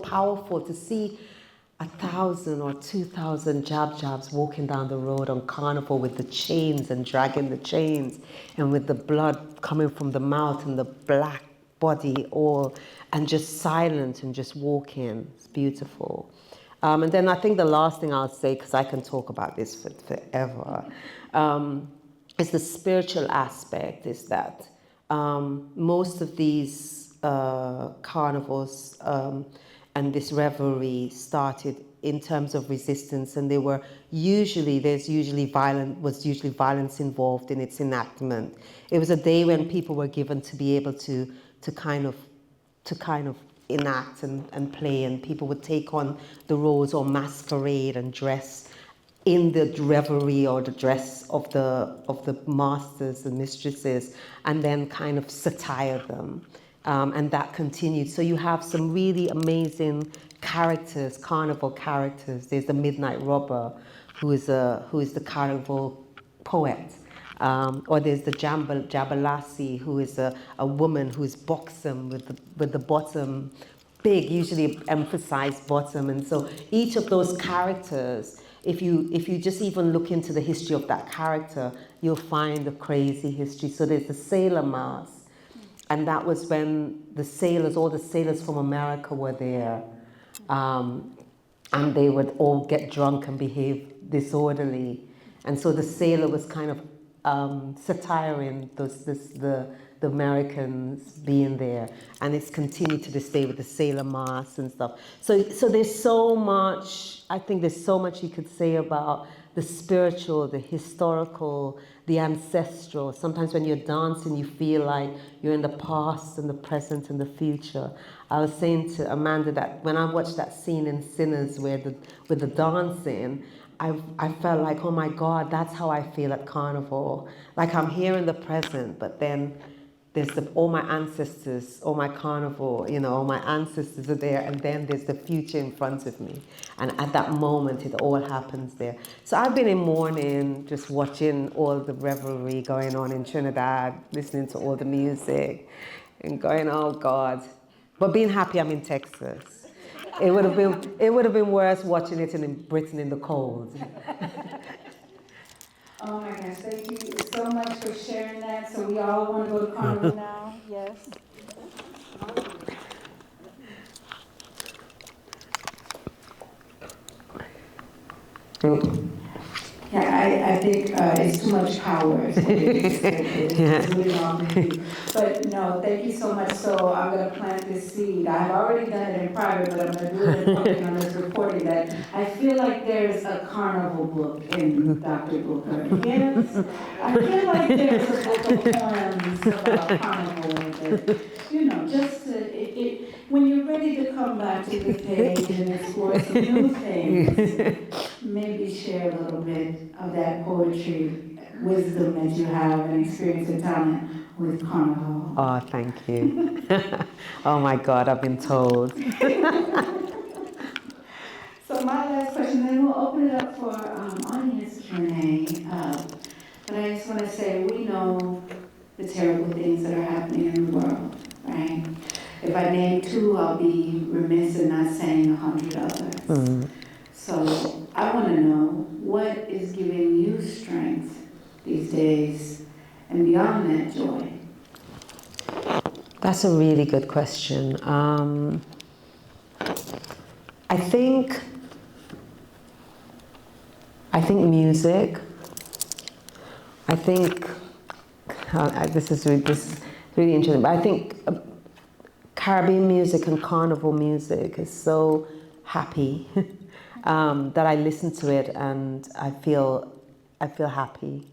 powerful to see 1,000 or 2,000 Jab Jabs walking down the road on Carnival with the chains and dragging the chains, and with the blood coming from the mouth and the black body all, and just silent and just walking. It's beautiful. And then I think the last thing I'll say, because I can talk about this forever, is the spiritual aspect, is that most of these carnivals and this revelry started in terms of resistance, and there's usually violence involved in its enactment. It was a day when people were given to be able to kind of enact and play, and people would take on the roles or masquerade and dress in the revelry or the dress of the masters and mistresses, and then kind of satire them. And that continued. So you have some really amazing characters, carnival characters. There's the Midnight Robber, who is the carnival poet. Or there's the Jabalassi, who is a woman who is buxom with the bottom big, usually emphasized bottom. And so each of those characters, if you just even look into the history of that character, you'll find a crazy history. So there's the sailor mask. And that was when all the sailors from America were there. And they would all get drunk and behave disorderly. And so the sailor was kind of satiring the Americans being there. And it's continued to this day with the sailor mask and stuff. So there's so much, I think there's so much you could say about the spiritual, the historical, the ancestral. Sometimes when you're dancing, you feel like you're in the past and the present and the future. I was saying to Amanda that when I watched that scene in Sinners with the dancing, I felt like, oh my God, that's how I feel at Carnival. Like I'm here in the present, but then there's all my ancestors, all my Carnival, all my ancestors are there, and then there's the future in front of me. And at that moment, it all happens there. So I've been in mourning, just watching all the revelry going on in Trinidad, listening to all the music, and going, oh God. But being happy I'm in Texas. It would have been worse watching it in Britain in the cold.
Oh my gosh, thank you so much for sharing that. So we all want to go to Carnival now? Yes. Yeah, I think it's too much power. It's really wrong. But no, thank you so much. So I'm going to plant this seed. I've already done it in private, but I'm going to do it in public on this recording that I feel like there's a carnival book in Dr. Booker. Yes? I feel like there's a book of poems about carnival that, you know, just to, when you're ready to come back to the page and explore some new things, maybe share a little bit of that poetry, wisdom that you have, and experience and talent with Carnival.
Oh, thank you. Oh my God, I've been told.
So my last question, then we'll open it up for audience Q&A. But I just want to say, we know the terrible things that are happening in the world, right? If I name two, I'll be remiss in not saying 100 others. So I want to know, what is giving you strength these days and beyond that joy?
That's a really good question. I think music. I think this is really interesting. But I think Caribbean music and carnival music is so happy that I listen to it and I feel happy.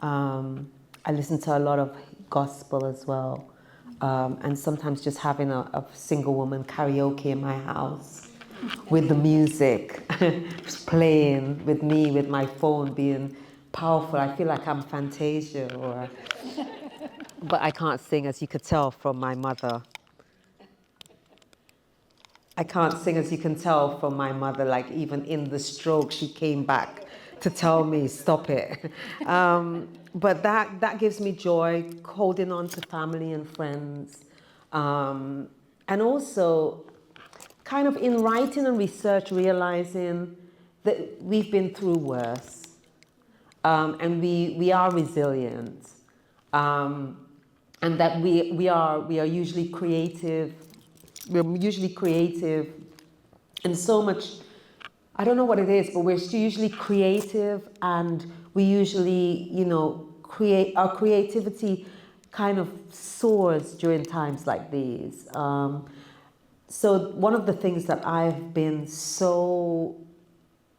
I listen to a lot of gospel as well, and sometimes just having a single woman karaoke in my house with the music playing with me, with my phone being powerful. I feel like I'm Fantasia, but I can't sing, as you could tell from my mother. I can't sing, as you can tell from my mother, like even in the stroke, she came back to tell me, stop it. But that gives me joy, holding on to family and friends. And also, kind of in writing and research, realizing that we've been through worse. And we are resilient. And that we are usually creative. We're usually creative and so much, I don't know what it is, but we're usually creative, and we usually, you know, our creativity kind of soars during times like these. So one of the things that I've been so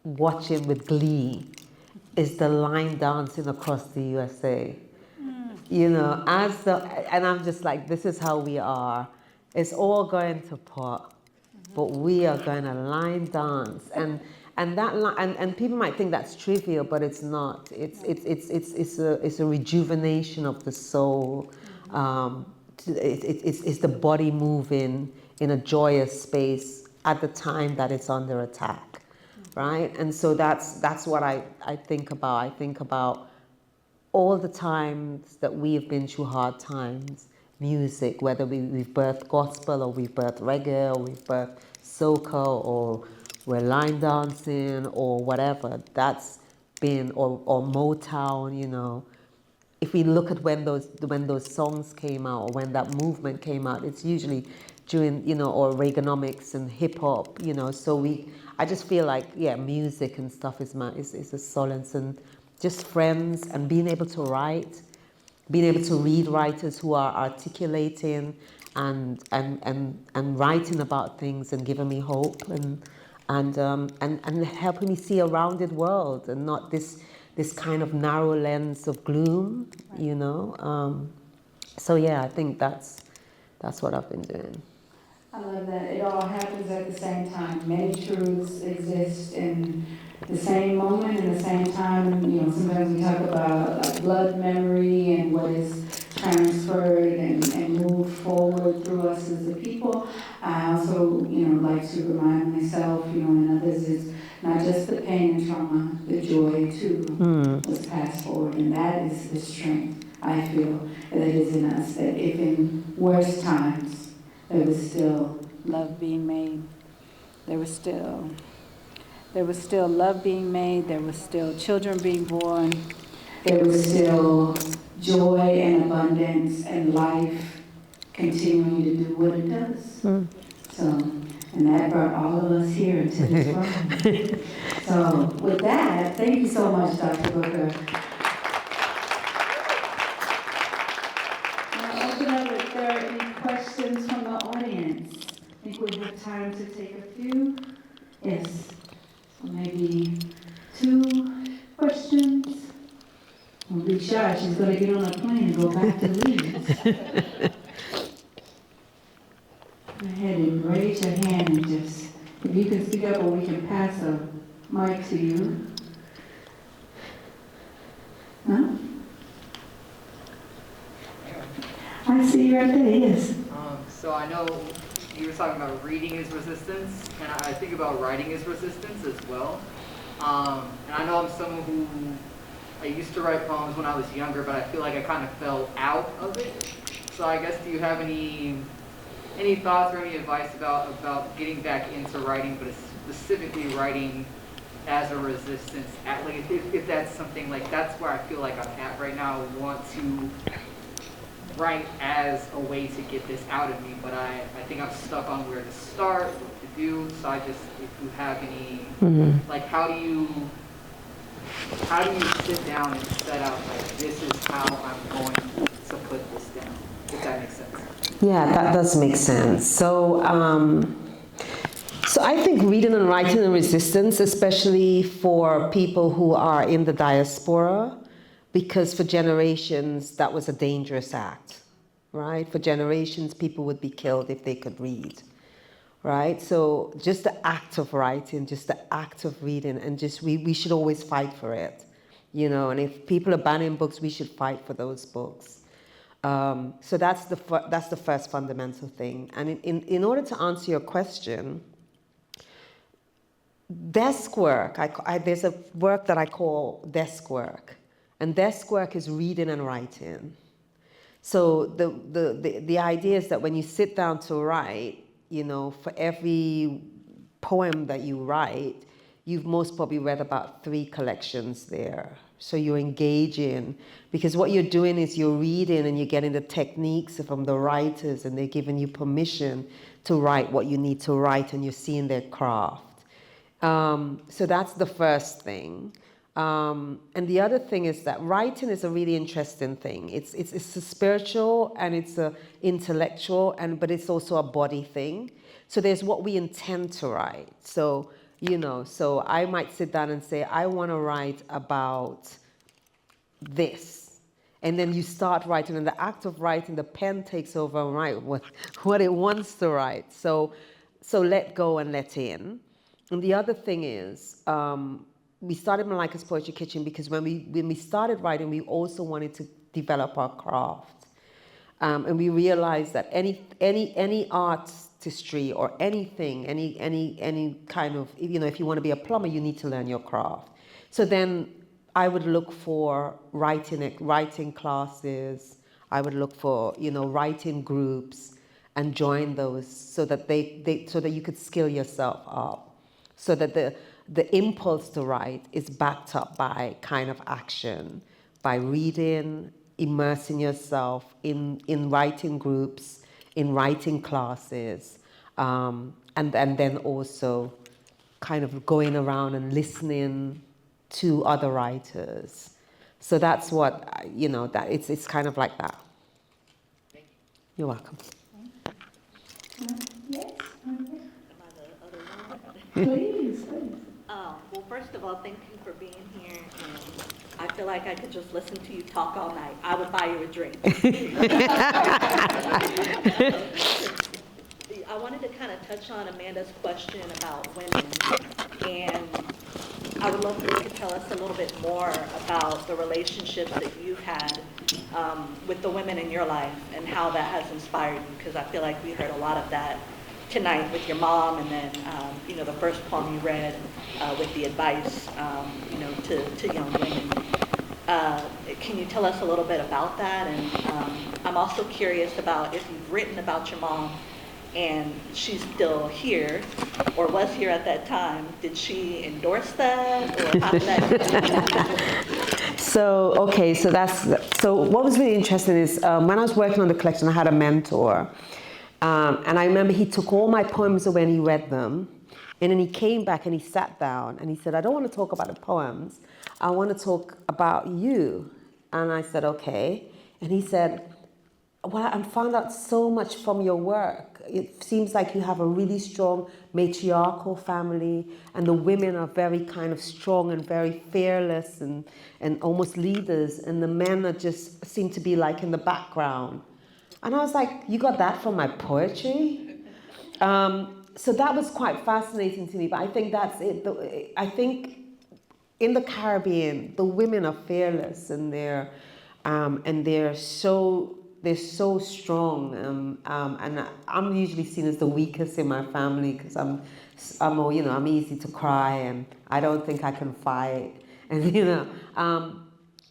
watching with glee is the line dancing across the USA. You know, and I'm just like, this is how we are. It's all going to pot, but we are going to line dance, and people might think that's trivial, but it's not. It's a rejuvenation of the soul. It's the body moving in a joyous space at the time that it's under attack, right? And so that's what I think about. I think about all the times that we have been through hard times. Music, whether we've birthed gospel, or we've birthed reggae, or we've birthed soca, or we're line dancing, or whatever, that's been, or Motown, you know. If we look at when those songs came out, or when that movement came out, it's usually during, you know, or Reaganomics and hip hop, you know. So I just feel like, yeah, music and stuff is a solace, and just friends, and being able to write, being able to read writers who are articulating and writing about things and giving me hope, and helping me see a rounded world, and not this kind of narrow lens of gloom, you know. So yeah, I think that's what I've been doing.
I love that. It all happens at the same time. Many truths exist in the same moment, in the same time. You know, sometimes we talk about like blood memory and what is transferred and moved forward through us as a people. I also, you know, like to remind myself, you know, and others, is not just the pain and trauma, the joy too was passed forward, and that is the strength I feel that is in us. That if in worse times there was still love being made.
There was still love being made. There was still children being born.
There was still joy and abundance and life continuing to do what it does. So, and that brought all of us here to this program. So with that, thank you so much, Dr. Booker. I'll open up if there are any questions from the audience. I think we have time to take a few. Yes, so maybe 2 questions. Don't be shy, she's gonna get on a plane and go back to Leeds. Go ahead and raise your hand and just, if you can speak up or we can pass a mic to you. No? I see you right there, yes.
So I know you were talking about reading as resistance, and I think about writing as resistance as well. And I know I'm someone who, I used to write poems when I was younger, but I feel like I kind of fell out of it. So I guess, do you have any thoughts or any advice about getting back into writing, but specifically writing as a resistance? Like if that's something, like that's where I feel like I'm at right now. I want to write as a way to get this out of me, but I think I'm stuck on where to start, what to do. So I just, if you have any, like how do you sit down and set out, like, this is how I'm going to put this down, if that makes sense?
Yeah, that does make sense. So, so I think reading and writing and resistance, especially for people who are in the diaspora, because for generations that was a dangerous act, right? For generations, people would be killed if they could read, right? So just the act of writing, just the act of reading, and just we should always fight for it, you know. And if people are banning books, we should fight for those books. So that's the first fundamental thing. And in order to answer your question, desk work, there's a work that I call desk work. And desk work is reading and writing. So the idea is that when you sit down to write, you know, for every poem that you write, you've most probably read about 3 collections there. So you're engaging, because what you're doing is you're reading and you're getting the techniques from the writers, and they're giving you permission to write what you need to write, and you're seeing their craft. So that's the first thing. And the other thing is that writing is a really interesting thing. It's a spiritual and it's a intellectual, but it's also a body thing. So there's what we intend to write. So, you know, so I might sit down and say, I want to write about this. And then you start writing, and the act of writing, the pen takes over and write what it wants to write. So let go and let in. And the other thing is, we started Malika's Poetry Kitchen because when we started writing, we also wanted to develop our craft. And we realized that any artistry or anything, any kind of, you know, if you want to be a plumber, you need to learn your craft. So then I would look for writing classes. I would look for, you know, writing groups and join those so that so that you could skill yourself up, so that the impulse to write is backed up by kind of action, by reading, immersing yourself in writing groups, in writing classes, and then also kind of going around and listening to other writers. So that's what, you know, that it's kind of like that. You're welcome.
Yes?
Please.
Please.
Well, first of all, thank you for being here. I feel like I could just listen to you talk all night. I would buy you a drink. I wanted to kind of touch on Amanda's question about women, and I would love for you to tell us a little bit more about the relationships that you've had with the women in your life and how that has inspired you, because I feel like we heard a lot of that tonight with your mom, and then you know, the first poem you read with the advice you know, to young women. Can you tell us a little bit about that? And I'm also curious about if you've written about your mom and she's still here, or was here at that time. Did she endorse that, or how did that?
So, okay, so what was really interesting is when I was working on the collection, I had a mentor. And I remember he took all my poems away and he read them. And then he came back and he sat down and he said, I don't want to talk about the poems. I want to talk about you. And I said, okay. And he said, well, I found out so much from your work. It seems like you have a really strong matriarchal family, and the women are very kind of strong and very fearless and almost leaders, and the men are just seem to be like in the background. And I was like, you got that from my poetry? So that was quite fascinating to me, but I think that's it. I think in the Caribbean, the women are fearless and they're so strong, and I'm usually seen as the weakest in my family because I'm easy to cry and I don't think I can fight, and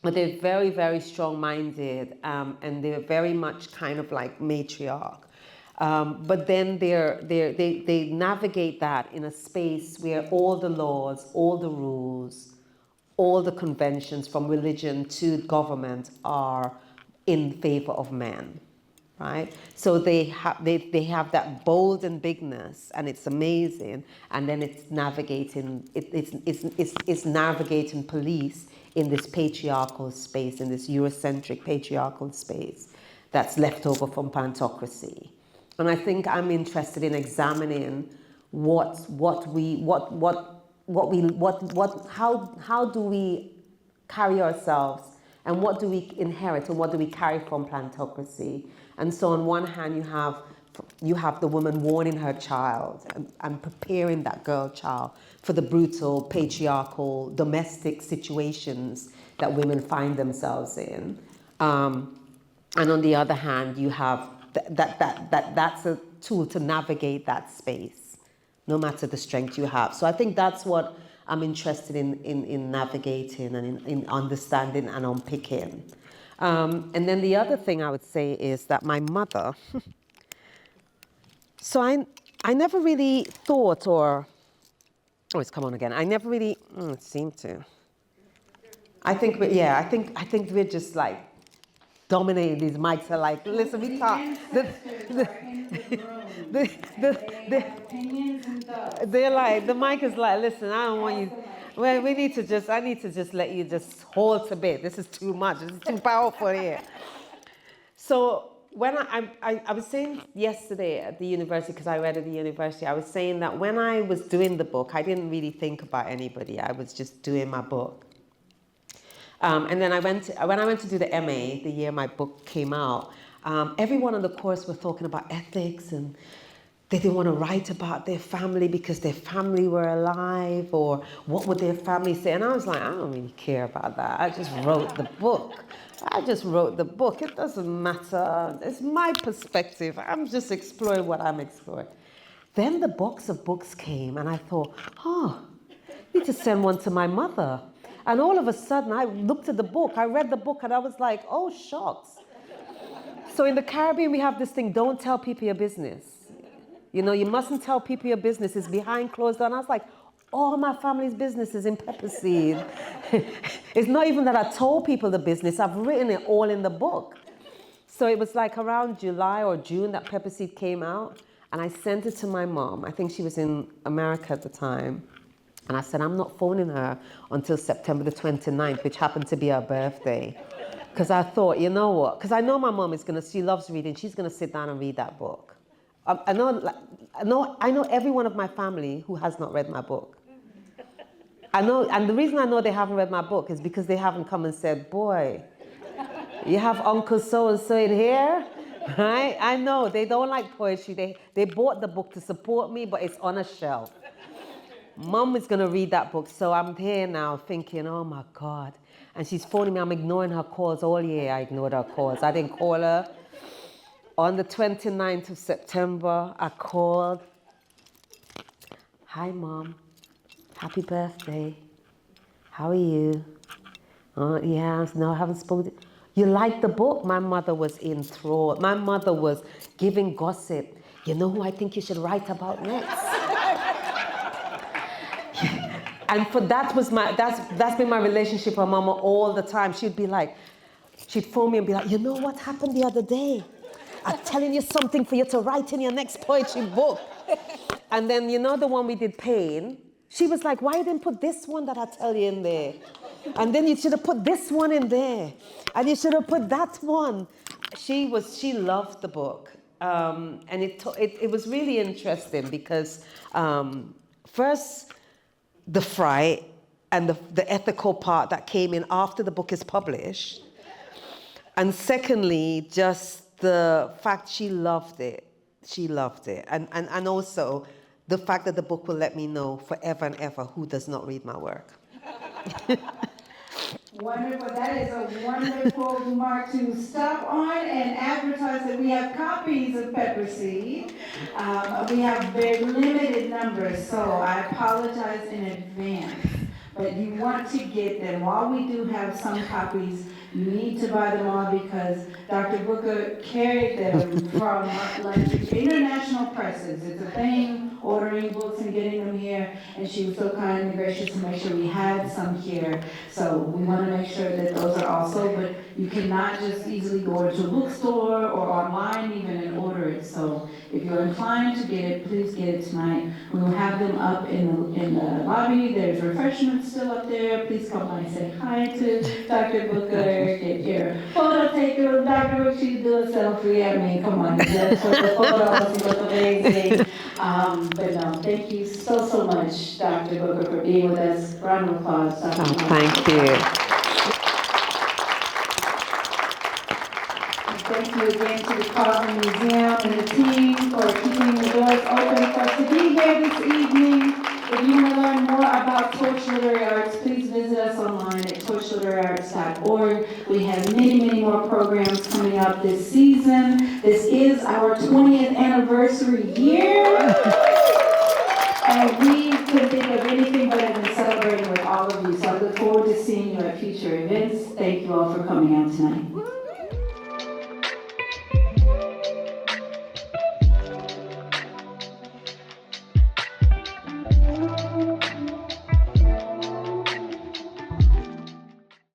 but they're very, very strong-minded, and they're very much kind of like matriarch. But then they navigate that in a space where all the laws, all the rules, all the conventions from religion to government are in favor of men, right? So they have that bold and bigness, and it's amazing. And then it's navigating it's navigating police in this patriarchal space, in this Eurocentric patriarchal space that's left over from plantocracy. And I think I'm interested in examining how do we carry ourselves, and what do we inherit, and what do we carry from plantocracy. And so on one hand you have the woman warning her child and preparing that girl child for the brutal patriarchal domestic situations that women find themselves in. And on the other hand, you have that's a tool to navigate that space, no matter the strength you have. So I think that's what I'm interested in navigating and in understanding and unpicking. And then the other thing I would say is that my mother, so I never really thought oh, it's come on again. I never really, it seemed to. I think we're just like, dominating these mics are like, listen, we talk. They're like, the mic is like, listen, I don't want you. Well, I need to just let you just hold a bit. This is too much. This is too powerful here. So when I was saying yesterday at the university, because I read at the university, I was saying that when I was doing the book, I didn't really think about anybody. I was just doing my book. And then when I went to do the MA, the year my book came out, everyone on the course were talking about ethics, and they didn't want to write about their family because their family were alive, or what would their family say. And I was like, I don't really care about that. I just wrote the book. It doesn't matter. It's my perspective. I'm just exploring what I'm exploring. Then the box of books came, and I thought, I need to send one to my mother. And all of a sudden, I looked at the book, I read the book, and I was like, oh, shucks. So in the Caribbean, we have this thing, don't tell people your business. You mustn't tell people your business. It's behind closed doors. And I was like, all my family's business is in pepper seed. It's not even that I told people the business. I've written it all in the book. So it was like around July or June that pepper seed came out. And I sent it to my mom. I think she was in America at the time. And I said, I'm not phoning her until September the 29th, which happened to be her birthday. Because I thought, you know what? Because I know my mom she loves reading. She's going to sit down and read that book. I know every one of my family who has not read my book. I know, and the reason I know they haven't read my book is because they haven't come and said, boy, you have Uncle so-and-so in here, right? I know, they don't like poetry. They bought the book to support me, but it's on a shelf. Mom is going to read that book, so I'm here now thinking, oh my God. And she's phoning me, I'm ignoring her calls all year. I ignored her calls. I didn't call her. On the 29th of September, I called. Hi, Mom. Happy birthday. How are you? Oh, yeah, no, I haven't spoken. You like the book? My mother was enthralled. My mother was giving gossip. you know who I think you should write about next? And for that's been my relationship with Mama all the time. She'd be like, she'd phone me and be like, you know what happened the other day? I'm telling you something for you to write in your next poetry book. And then, you know, the one we did, Pain, she was like, why you didn't put this one that I tell you in there? And then you should have put this one in there. And you should have put that one. She loved the book. And it was really interesting because first, the fright and the ethical part that came in after the book is published. And secondly, just the fact she loved it. She loved it. And also the fact that the book will let me know forever and ever who does not read my work.
Wonderful. That is a wonderful mark to stop on and advertise that we have copies of Pepper Seed. We have very limited numbers, so I apologize in advance. But you want to get them. While we do have some copies, you need to buy them all because Dr. Booker carried them from like international presses. It's a thing, ordering books and getting them here, and she was so kind and gracious to make sure we had some here. So we want to make sure that those are also, but you cannot just easily go to a bookstore or online even and order it. So if you're inclined to get it, please get it tonight. We will have them up in the lobby. There's refreshments still up there. Please come by and say hi to Dr. Booker. Get your photo taken with Dr. Booker. She do a selfie. I mean, come on, just for the photos, you look amazing. But no, thank you so much, Dr. Booker, for being with us. Round of applause, Dr. Booker.
Thank you.
Thank you again to the Carver Museum and the team for keeping the doors open for us to be here this evening. If you want to learn more about Torch Literary Arts, please visit us online at torchliteraryarts.org. We have many more programs coming up this season. This is our 20th anniversary year. And we couldn't think of anything better than celebrating with all of you. So I look forward to seeing you at future events. Thank you all for coming out tonight.